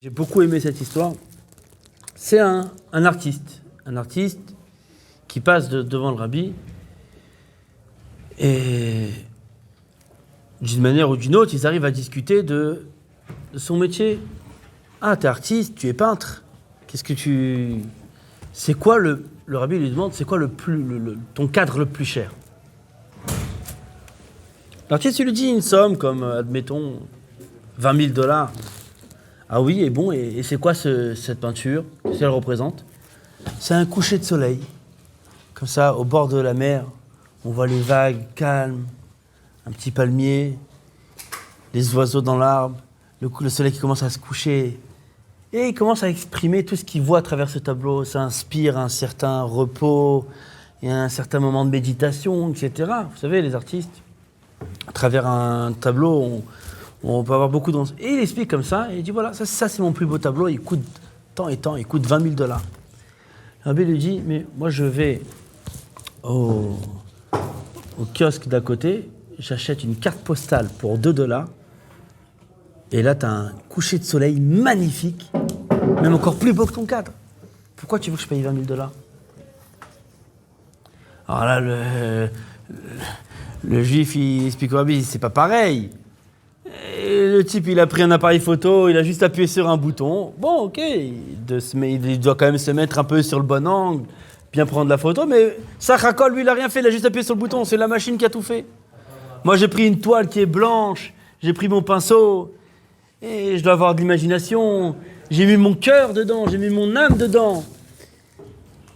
J'ai beaucoup aimé cette histoire. C'est un artiste qui passe devant le rabbi et d'une manière ou d'une autre, ils arrivent à discuter de son métier. Ah, t'es artiste, tu es peintre. C'est quoi le rabbi lui demande, c'est quoi ton cadre le plus cher? L'artiste lui dit une somme comme, admettons, $20,000. Ah oui, et bon, et c'est quoi cette peinture? Qu'est-ce qu'elle représente? C'est un coucher de soleil. Comme ça, au bord de la mer, on voit les vagues calmes, un petit palmier, les oiseaux dans l'arbre, le soleil qui commence à se coucher. Et il commence à exprimer tout ce qu'il voit à travers ce tableau. Ça inspire un certain repos, et un certain moment de méditation, etc. Vous savez, les artistes, à travers un tableau, on peut avoir beaucoup de... Et il explique comme ça, et il dit voilà, ça c'est mon plus beau tableau, il coûte tant et tant, il coûte $20,000. Le rabbi lui dit, mais moi je vais au kiosque d'à côté, j'achète une carte postale pour $2, et là tu as un coucher de soleil magnifique, même encore plus beau que ton cadre. Pourquoi tu veux que je paye $20,000? Alors là, le juif, il explique au rabbi, c'est pas pareil. Et le type, il a pris un appareil photo, il a juste appuyé sur un bouton. Bon, ok, il doit quand même se mettre un peu sur le bon angle, bien prendre la photo, mais Sachakol, lui, il a rien fait, il a juste appuyé sur le bouton, c'est la machine qui a tout fait. Moi, j'ai pris une toile qui est blanche, j'ai pris mon pinceau, et je dois avoir de l'imagination, j'ai mis mon cœur dedans, j'ai mis mon âme dedans.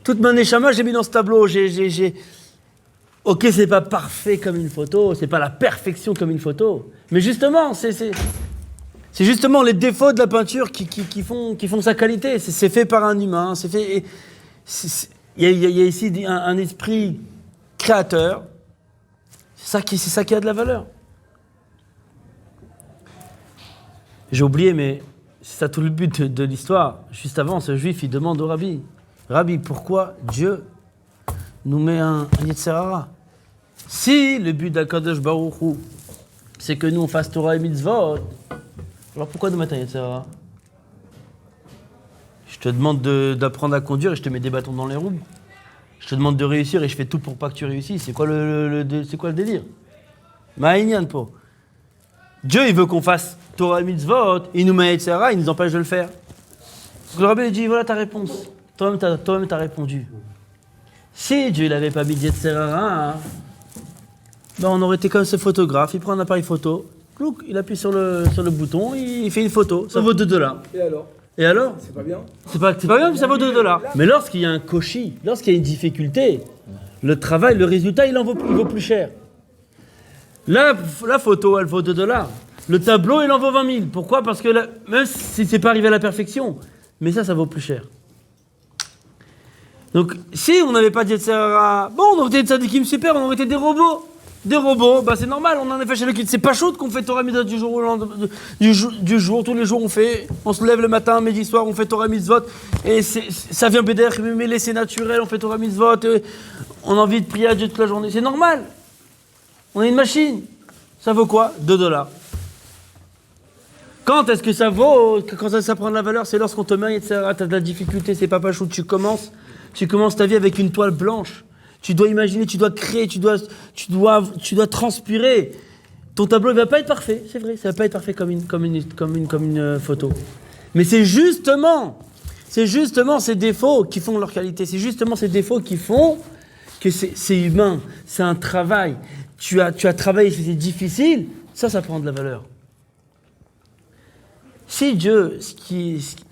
Toute ma neshama, j'ai mis dans ce tableau, Ok, c'est pas parfait comme une photo, c'est pas la perfection comme une photo, mais justement, c'est justement les défauts de la peinture qui font sa qualité. C'est fait par un humain, c'est fait. Il y a ici un esprit créateur. C'est ça qui a de la valeur. J'ai oublié, mais c'est ça tout le but de l'histoire. Juste avant, ce juif, il demande au rabbi, Rabbi, pourquoi Dieu nous met un Yetzer Hara? Si le but d'Akadosh Baruch Hu, c'est que nous on fasse Torah et Mitzvot, alors pourquoi nous mettre un Yetzer Hara? Je te demande d'apprendre à conduire et je te mets des bâtons dans les roues. Je te demande de réussir et je fais tout pour pas que tu réussisses. C'est quoi le délire? Ma'inyan po. Dieu il veut qu'on fasse Torah et Mitzvot, il nous met un Yetzer Hara, il nous empêche de le faire. Donc le rabbi dit voilà ta réponse. Toi-même t'as répondu. Si Dieu n'avait pas mis de Yetzer Hara, ben on aurait été comme ce photographe, il prend un appareil photo, il appuie sur le bouton, il fait une photo, ça vaut $2. Et alors C'est pas bien. C'est pas bien, mais ça vaut $2. Mais lorsqu'il y a un koshi, lorsqu'il y a une difficulté, le travail, le résultat, il vaut plus cher. La photo, elle vaut $2. Le tableau, il en vaut 20 000. Pourquoi? Parce que même si c'est pas arrivé à la perfection, mais ça vaut plus cher. Donc, si on n'avait pas de Yetzer Hara, bon, on aurait été des tzadikim super, on aurait été des robots. Des robots, bah c'est normal, on en a fait chez le kid. C'est pas chaud qu'on fait Torah Mitzvot du jour, tous les jours on se lève le matin, midi, soir, on fait Torah Mitzvot, et ça vient béder, mais c'est naturel, on fait Torah Mitzvot, et on a envie de prier à Dieu toute la journée, c'est normal. On est une machine. Ça vaut quoi? $2. Quand est-ce que ça vaut, quand ça prend de la valeur? C'est lorsqu'on te met, etc. T'as de la difficulté, c'est pas chaud, tu commences ta vie avec une toile blanche. Tu dois imaginer, tu dois créer, tu dois transpirer. Ton tableau ne va pas être parfait, c'est vrai, ça va pas être parfait comme une photo. Mais c'est justement ces défauts qui font leur qualité. C'est justement ces défauts qui font que c'est humain, c'est un travail. Tu as travaillé, c'est difficile, ça prend de la valeur. Si Dieu,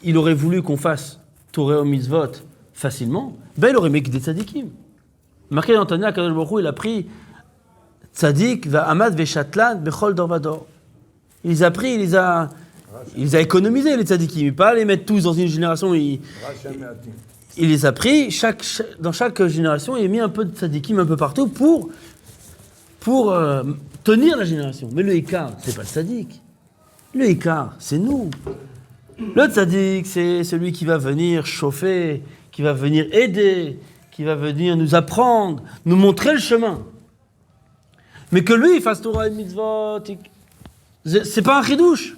il aurait voulu qu'on fasse Torah Mitzvot facilement, ben il aurait mis que des tzadikim. Marqué dans Tanya, Kadosh Baruch Hu, il a pris tzadik, va'amad, ve'shatlan, bechol dor vador. Il les a pris, il les a économisés, les tzadikim. Pas les mettre tous dans une génération. Il les a pris, dans chaque génération, il a mis un peu de tzadikim un peu partout pour tenir la génération. Mais le Ikar, c'est pas le tzadik. Le Ikar, c'est nous. Le tzadik, c'est celui qui va venir chauffer, qui va venir aider, qui va venir nous apprendre, nous montrer le chemin. Mais que lui, il fasse Torah et Mitzvot, c'est pas un chidouche.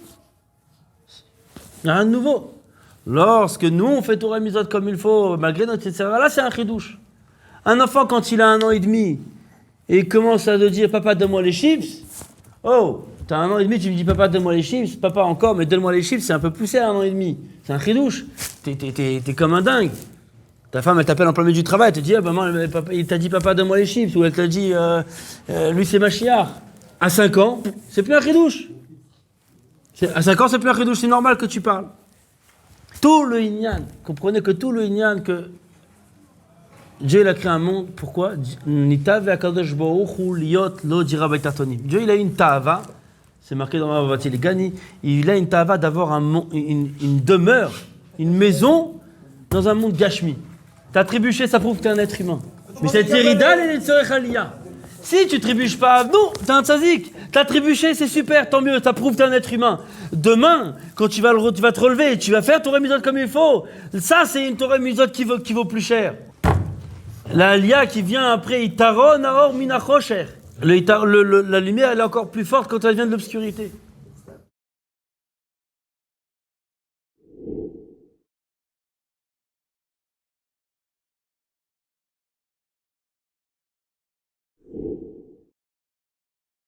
Il n'y a rien de nouveau. Lorsque nous, on fait Torah Mitzvot comme il faut, malgré notre etc., là, c'est un chidouche. Un enfant, quand il a 1 an et demi, et il commence à te dire, papa, donne-moi les chips. Oh, t'as 1 an et demi, tu me dis, papa, donne-moi les chips. Papa, encore, mais donne-moi les chips, c'est un peu poussé à 1 an et demi. C'est un chidouche. T'es comme un dingue. Ta femme, elle t'appelle en plein milieu du travail, elle te dit, ah, maman, papa, il t'a dit, papa, donne-moi les chips. Ou elle t'a dit, lui, c'est Machiar. À 5 ans, c'est plus un chidouche. À 5 ans, c'est plus un chidouche, c'est normal que tu parles. Tout le Inyan, comprenez que tout le Inyan, que Dieu il a créé un monde, pourquoi Dieu il a une ta'ava, c'est marqué dans ma Vatil Gani, il a une ta'ava d'avoir une demeure, une maison dans un monde gashmi. T'as trébuché, ça prouve que t'es un être humain. Mais cette Yeridal, elle est Tzorech Aliyah. Si tu trébuches pas, non, t'es un tzazik. T'as trébuché, c'est super, tant mieux, ça prouve que t'es un être humain. Demain, quand tu vas te relever, tu vas faire Torah Mitzvot comme il faut. Ça, c'est une Torah Mitzvot qui vaut plus cher. La Aliyah qui vient après, Itaron, Aor, Mina Chosher. La lumière, elle est encore plus forte quand elle vient de l'obscurité.